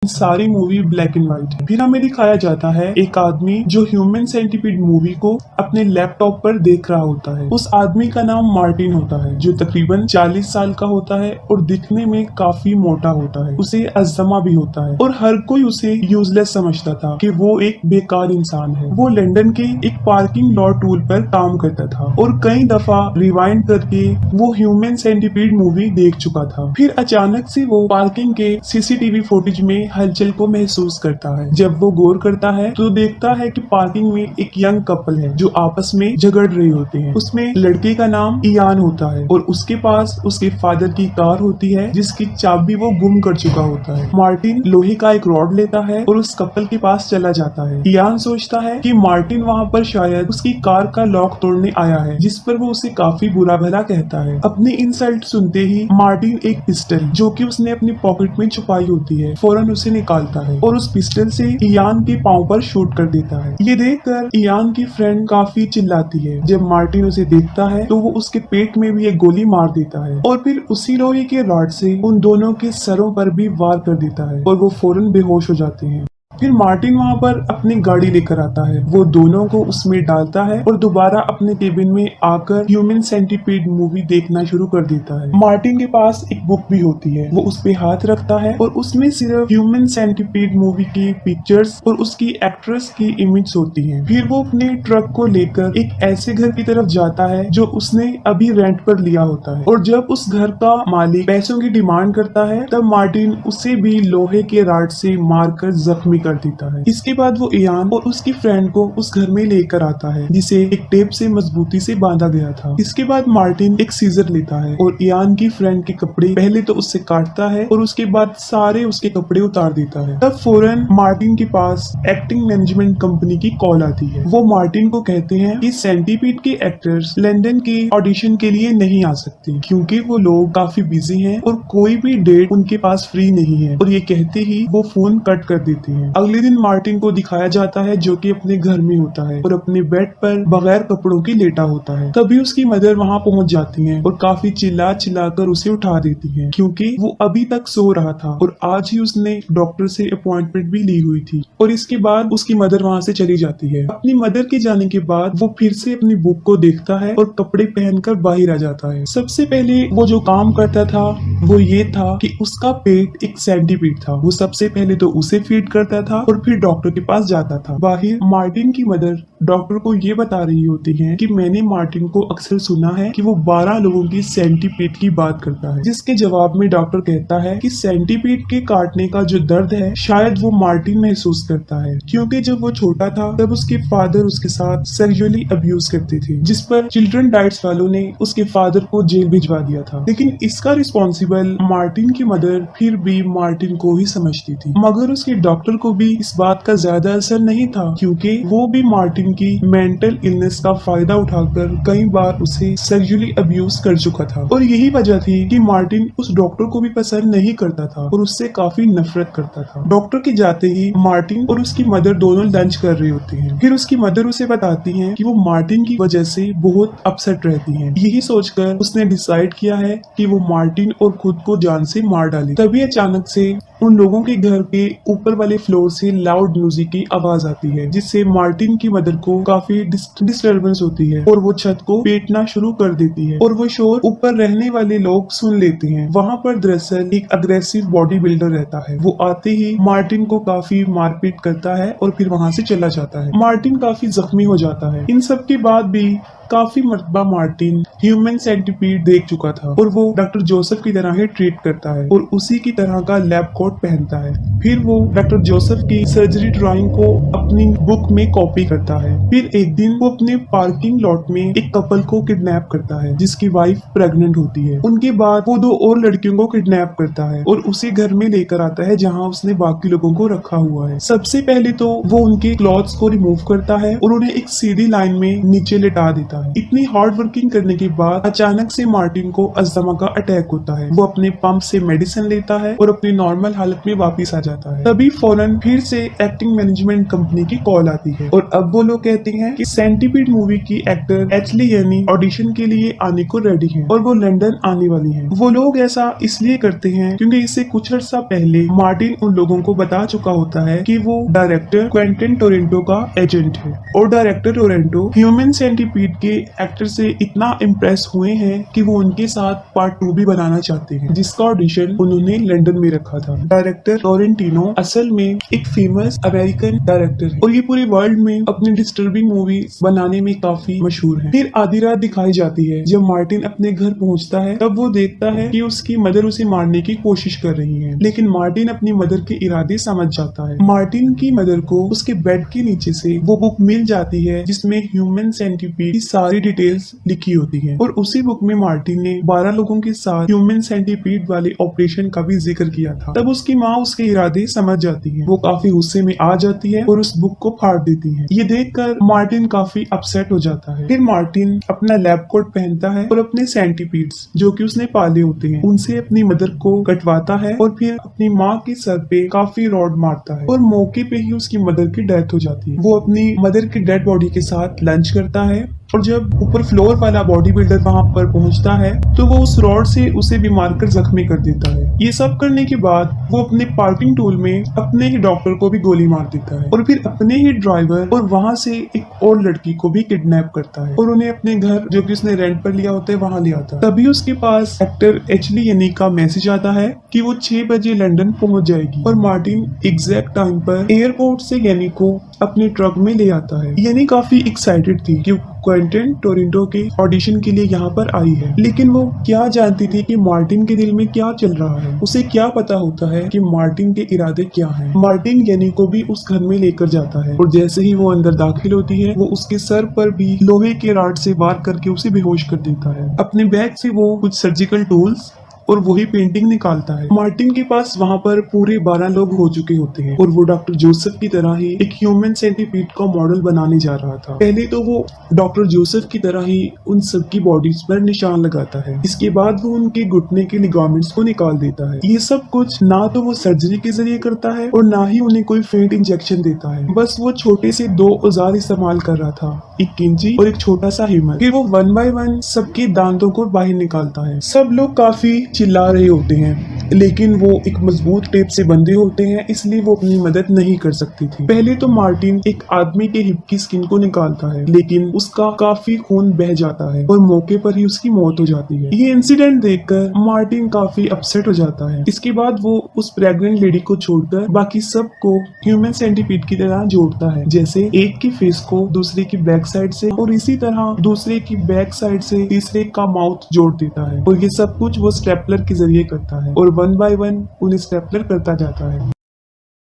सारी movie black and white है। फिर हमें दिखाया जाता है एक आदमी जो ह्यूमन सेंटीपीड मूवी को अपने लैपटॉप पर देख रहा होता है। उस आदमी का नाम मार्टिन होता है जो तकरीबन 40 साल का होता है और दिखने में काफी मोटा होता है। उसे अस्थमा भी होता है और हर कोई उसे यूजलेस समझता था कि वो एक बेकार इंसान है। वो लंदन के एक पार्किंग लॉट टूल पर काम करता था और कई दफा रिवाइंड करके वो ह्यूमन सेंटीपीड मूवी देख चुका था। फिर अचानक से वो पार्किंग के सीसीटीवी फुटेज में हलचल को महसूस करता है। जब वो गौर करता है तो देखता है कि पार्किंग में एक यंग कपल है जो आपस में झगड़ रहे होते हैं। उसमें लड़के का नाम इयान होता है और उसके पास उसके फादर की कार होती है जिसकी चाबी वो गुम कर चुका होता है। मार्टिन लोहे का एक रॉड लेता है और उस कपल के पास चला जाता है। इयान सोचता है कि मार्टिन वहाँ पर शायद उसकी कार का लॉक तोड़ने आया है, जिस पर वो उसे काफी बुरा भला कहता है। अपनी इंसल्ट सुनते ही मार्टिन एक पिस्टल जो कि उसने अपनी पॉकेट में छुपाई होती है फौरन उसे निकालता है और उस पिस्टल से इयान के पांव पर शूट कर देता है। ये देखकर इयान की फ्रेंड काफी चिल्लाती है। जब मार्टिन उसे देखता है तो वो उसके पेट में भी एक गोली मार देता है और फिर उसी लोहे के रॉड से उन दोनों के सरों पर भी वार कर देता है और वो फौरन बेहोश हो जाते हैं। फिर मार्टिन वहाँ पर अपनी गाड़ी लेकर आता है। वो दोनों को उसमें डालता है और दोबारा अपने केबिन में आकर ह्यूमन सेंटीपीड मूवी देखना शुरू कर देता है। मार्टिन के पास एक बुक भी होती है। वो उस पे हाथ रखता है और उसमें सिर्फ ह्यूमन सेंटीपीड मूवी की पिक्चर्स और उसकी एक्ट्रेस की इमेज होती है। फिर वो अपने ट्रक को लेकर एक ऐसे घर की तरफ जाता है जो उसने अभी रेंट पर लिया होता है और जब उस घर का मालिक पैसों की डिमांड करता है तब मार्टिन उसे भी लोहे के रॉड से मारकर जख्मी कर देता है। इसके बाद वो इयान और उसकी फ्रेंड को उस घर में लेकर आता है जिसे एक टेप से मजबूती से बांधा गया था। इसके बाद मार्टिन एक सीजर लेता है और इयान की फ्रेंड के कपड़े पहले तो उससे काटता है और उसके बाद सारे उसके कपड़े उतार देता है। तब फौरन मार्टिन के पास एक्टिंग मैनेजमेंट कंपनी की कॉल आती है। वो मार्टिन को कहते हैं कि सेंटीपीड के एक्टर्स लंदन के ऑडिशन के लिए नहीं आ सकते क्योंकि वो लोग काफी बिजी हैं और कोई भी डेट उनके पास फ्री नहीं है। और ये कहते ही वो फोन कट कर देते हैं। अगले दिन मार्टिन को दिखाया जाता है जो कि अपने घर में होता है और अपने बेड पर बगैर कपड़ों के लेटा होता है। तभी उसकी मदर वहाँ पहुँच जाती है और काफी चिल्ला चिल्लाकर उसे उठा देती है क्योंकि वो अभी तक सो रहा था और आज ही उसने डॉक्टर से अपॉइंटमेंट भी ली हुई थी। और इसके बाद उसकी मदर वहाँ से चली जाती है। अपनी मदर के जाने के बाद वो फिर से अपनी बुक को देखता है और कपड़े पहनकर बाहर आ जाता है। सबसे पहले वो जो काम करता था वो ये था कि उसका पेट एक सेंटीपीड था। वो सबसे पहले तो उसे फीड करता था और फिर डॉक्टर के पास जाता था। बाहर मार्टिन की मदर डॉक्टर को ये बता रही होती है कि मैंने मार्टिन को अक्सर सुना है कि वो 12 लोगों की सेंटीपीड की बात करता है। जिसके जवाब में डॉक्टर कहता है कि सेंटीपीड के काटने का जो दर्द है शायद वो मार्टिन महसूस करता है क्योंकि जब वो छोटा था तब उसके फादर उसके साथ सेक्सुअली अब्यूज करते थे, जिस पर चिल्ड्रन राइट्स वालों ने उसके फादर को जेल भिजवा दिया था। लेकिन इसका रिस्पॉन्सिबल मार्टिन की मदर फिर भी मार्टिन को ही समझती थी, मगर उसके डॉक्टर को भी इस बात का ज्यादा असर नहीं था क्योंकि वो भी मार्टिन की मेंटल इलनेस का फायदा उठाकर कई बार उसे सेक्सुअली अब्यूज कर चुका था। और यही वजह थी कि मार्टिन उस डॉक्टर को भी पसंद नहीं करता था और उससे काफी नफरत करता था। डॉक्टर के जाते ही मार्टिन और उसकी मदर दोनों लंच कर रही होती हैं। फिर उसकी मदर उसे बताती हैं कि वो मार्टिन की वजह से बहुत अपसेट रहती हैं। यही सोचकर उसने डिसाइड किया है कि वो मार्टिन और खुद को जान से मार डाले। तभी अचानक से उन लोगों के घर के ऊपर वाले फ्लोर से लाउड म्यूजिक की आवाज आती है जिससे मार्टिन की मदर को काफी डिस्टर्बेंस होती है और वो छत को पीटना शुरू कर देती है और वो शोर ऊपर रहने वाले लोग सुन लेते हैं। वहाँ पर दरअसल एक अग्रेसिव बॉडी बिल्डर रहता है। वो आते ही मार्टिन को काफी मारपीट करता है और फिर वहाँ से चला जाता है। मार्टिन काफी जख्मी हो जाता है। इन सब के बाद भी काफी मरतबा मार्टिन ह्यूमन सेंटीपीड देख चुका था और वो डॉक्टर जोसेफ की तरह ही ट्रीट करता है और उसी की तरह का लैब कोट पहनता है। फिर वो डॉक्टर जोसेफ की सर्जरी ड्राइंग को अपनी बुक में कॉपी करता है। फिर एक दिन वो अपने पार्किंग लॉट में एक कपल को किडनैप करता है जिसकी वाइफ प्रेग्नेंट होती है। उनके बाद वो 2 और लड़कियों को किडनैप करता है और उसे घर में लेकर आता है जहाँ उसने बाकी लोगों को रखा हुआ है। सबसे पहले तो वो उनके क्लॉथ्स को रिमूव करता है और उन्हें एक सीधी लाइन में नीचे लेटा देता है। इतनी हार्ड वर्किंग करने के बाद अचानक से मार्टिन को अस्थमा का अटैक होता है। वो अपने पंप से मेडिसिन लेता है और अपनी नॉर्मल हालत में वापस आ जाता है। तभी फौरन फिर से एक्टिंग मैनेजमेंट कंपनी की कॉल आती है और अब वो लोग कहते हैं कि सेंटीपीड मूवी की एक्टर एचली यानी ऑडिशन के लिए आने को रेडी है और वो लंदन आने वाली है। वो लोग ऐसा इसलिए करते हैं क्योंकि इससे कुछ अर्सा पहले मार्टिन उन लोगों को बता चुका होता है कि वो डायरेक्टर क्वेंटिन टोरेंटो का एजेंट है और डायरेक्टर टोरेंटो ह्यूमन सेंटीपीड के एक्टर से इतना इम्प्रेस हुए हैं कि वो उनके साथ पार्ट 2 भी बनाना चाहते हैं, जिसका ऑडिशन उन्होंने लंदन में रखा था। डायरेक्टर टोरेंटिनो असल में एक फेमस अमेरिकन डायरेक्टर है और ये पूरे वर्ल्ड में अपनी डिस्टर्बिंग मूवीज बनाने में काफी मशहूर है। फिर आधी रात दिखाई जाती है। जब मार्टिन अपने घर पहुंचता है तब वो देखता है कि उसकी मदर उसे मारने की कोशिश कर रही है, लेकिन मार्टिन अपनी मदर के इरादे समझ जाता है। मार्टिन की मदर को उसके बेड के नीचे से वो बुक मिल जाती है जिसमें ह्यूमन सेंटीपीड की सारी डिटेल्स लिखी होती है और उसी बुक में मार्टिन ने 12 लोगों के साथ ह्यूमन सेंटीपीड वाले ऑपरेशन का भी जिक्र किया था। तब उसकी माँ उसके इरादे समझ जाती है। वो काफी गुस्से में आ जाती है और उस बुक को फाड़ देती है। ये देखकर मार्टिन काफी अपसेट हो जाता है। फिर मार्टिन अपना लैब कोट पहनता है और अपने सेंटीपीड्स जो कि उसने पाले होते हैं उनसे अपनी मदर को कटवाता है और फिर अपनी माँ के सर पे काफी रॉड मारता है और मौके पे ही उसकी मदर की डेथ हो जाती है। वो अपनी मदर की डेड बॉडी के साथ लंच करता है और जब ऊपर फ्लोर वाला बॉडी बिल्डर वहां पर पहुंचता है तो वो उस रॉड से उसे भी मारकर जख्मी कर देता है। ये सब करने के बाद वो अपने पार्किंग टूल में अपने ही डॉक्टर को भी गोली मार देता है और फिर अपने ही ड्राइवर और वहां से एक और लड़की को भी किडनैप करता है और उन्हें अपने घर जो कि उसने रेंट पर लिया होता है वहां ले आता है। तभी उसके पास एक्टर एचली यानी का मैसेज आता है कि वो 6 बजे लंदन पहुंच जाएगी और मार्टिन एग्जैक्ट टाइम पर एयरपोर्ट से यानी को अपने ट्रक में ले आता है। यानी काफी एक्साइटेड थी कि क्वेंटिन टोरेंटो के ऑडिशन के लिए यहाँ पर आई है, लेकिन वो क्या जानती थी कि मार्टिन के दिल में क्या चल रहा है। उसे क्या पता होता है कि मार्टिन के इरादे क्या हैं। मार्टिन यानी को भी उस घर में लेकर जाता है और जैसे ही वो अंदर दाखिल होती है वो उसके सर पर भी लोहे के रॉड से वार करके उसे बेहोश कर देता है। अपने बैग से वो कुछ सर्जिकल टूल्स और वही पेंटिंग निकालता है। मार्टिन के पास वहाँ पर पूरे 12 लोग हो चुके होते हैं और वो डॉक्टर जोसेफ की तरह ही एक ह्यूमन सेंटीपीड का मॉडल बनाने जा रहा था। पहले तो वो डॉक्टर जोसेफ की तरह ही उन सबकी बॉडीज पर निशान लगाता है। इसके बाद वो उनके घुटने के लिगामेंट्स को निकाल देता है। ये सब कुछ ना तो वो सर्जरी के जरिए करता है और ना ही उन्हें कोई फेंट इंजेक्शन देता है। बस वो छोटे से 2 औजार इस्तेमाल कर रहा था, एक कैंची और एक छोटा सा हेमर। फिर वो 1 बाय 1 सबके दांतों को बाहर निकालता है। सब लोग काफी चिल्ला रहे होते हैं, लेकिन वो एक मजबूत टेप से बंधे होते हैं, इसलिए वो अपनी मदद नहीं कर सकती थी। पहले तो मार्टिन एक आदमी के हिप की स्किन को निकालता है, लेकिन उसका काफी खून बह जाता है और मौके पर ही उसकी मौत हो जाती है। ये इंसिडेंट देखकर मार्टिन काफी अपसेट हो जाता है। इसके बाद वो उस प्रेग्नेंट लेडी को छोड़कर बाकी सबको ह्यूमन सेंटीपीड की तरह जोड़ता है, जैसे एक की फेस को दूसरे की बैक साइड से और इसी तरह दूसरे की बैक साइड से तीसरे का माउथ जोड़ देता है और ये सब कुछ वो स्टेपलर के जरिए करता है और 1 बाय 1 उन्हें स्टेपलर करता जाता है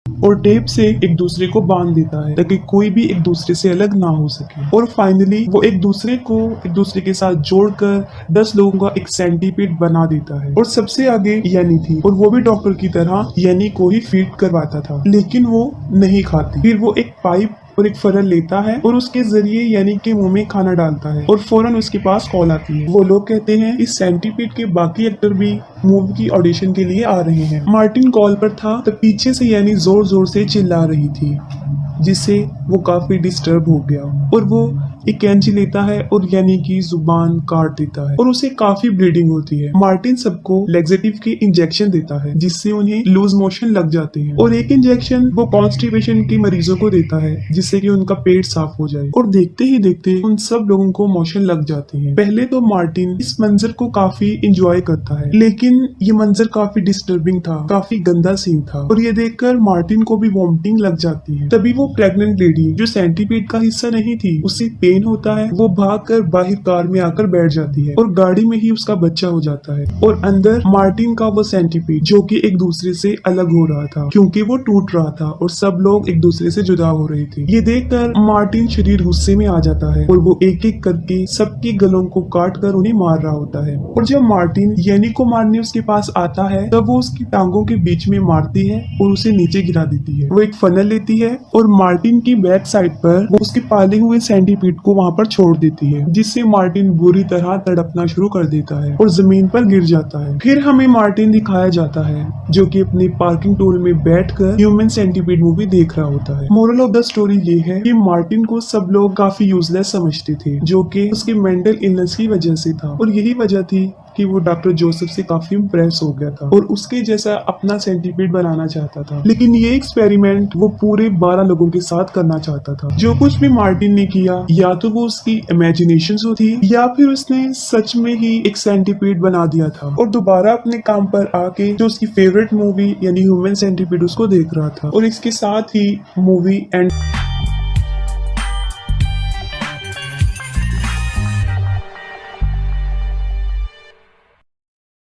और टेप से एक दूसरे को बांध देता है ताकि कोई भी एक दूसरे से अलग ना हो सके। और फाइनली वो एक दूसरे को एक दूसरे के साथ जोड़कर 10 लोगों का एक सेंटीपीड बना देता है। और सबसे आगे यानी थी और वो भी डॉक्टर की तरह यानी को ही फीड करवाता था, लेकिन वो नहीं खाती। फिर वो एक पाइप और एक फरल लेता है और उसके जरिए यानी के मुंह में खाना डालता है और फौरन उसके पास कॉल आती है। वो लोग कहते हैं इस सेंटीपीड के बाकी एक्टर भी मूवी की ऑडिशन के लिए आ रहे हैं। मार्टिन कॉल पर था तो पीछे से यानी जोर जोर से चिल्ला रही थी, जिससे वो काफी डिस्टर्ब हो गया और वो एक कैंची लेता है और यानी की जुबान काट देता है और उसे काफी ब्लीडिंग होती है। मार्टिन सबको लैक्सेटिव के इंजेक्शन देता है जिससे उन्हें लूज मोशन लग जाते हैं और एक इंजेक्शन वो कॉन्स्टिपेशन के मरीजों को देता है जिससे कि उनका पेट साफ हो जाए। और देखते ही देखते उन सब लोगों को मोशन लग जाते हैं। पहले तो मार्टिन इस मंजर को काफी इंजॉय करता है, लेकिन ये मंजर काफी डिस्टर्बिंग था, काफी गंदा सीन था और ये देखकर मार्टिन को भी वॉमिटिंग लग जाती है। तभी वो प्रेग्नेंट लेडी जो सेंटीपीड का हिस्सा नहीं थी, उसे पेन होता है, वो भागकर बाहर कार में आकर बैठ जाती है और गाड़ी में ही उसका बच्चा हो जाता है और अंदर मार्टिन का वो सेंटीपीड जो कि एक दूसरे से अलग हो रहा था क्योंकि वो टूट रहा था और सब लोग एक दूसरे से जुदा हो रहे थे। ये देखकर मार्टिन शरीर गुस्से में आ जाता है और वो एक एक करके सबके गलों को काट कर उन्हें मार रहा होता है। और जब मार्टिन यानी को मारने उसके पास आता है तब वो उसकी टांगों के बीच में मारती है और उसे नीचे गिरा देती है। वो एक फनल लेती है और मार्टिन की बैक साइड पर वो उसके पाले हुए सेंटीपीड को वहाँ पर छोड़ देती है, जिससे मार्टिन बुरी तरह तड़पना शुरू कर देता है और जमीन पर गिर जाता है। फिर हमें मार्टिन दिखाया जाता है जो कि अपनी पार्किंग टूल में बैठकर ह्यूमन सेंटीपीड मूवी देख रहा होता है। मोरल ऑफ द स्टोरी ये है कि मार्टिन को सब लोग काफी यूजलेस समझते थे, जो कि उसके मेंटल इलनेस की वजह से था, और यही वजह थी कि वो डॉक्टर जोसेफ से काफी इम्प्रेस हो गया था और उसके जैसा अपना सेंटीपीड बनाना चाहता था। लेकिन ये एक्सपेरिमेंट वो पूरे 12 लोगों के साथ करना चाहता था। जो कुछ भी मार्टिन ने किया, या तो वो उसकी इमेजिनेशन थी या फिर उसने सच में ही एक सेंटीपीड बना दिया था और दोबारा अपने काम पर आके जो उसकी फेवरेट मूवी यानी ह्यूमन सेंटीपीड उसको देख रहा था। और इसके साथ ही मूवी एंड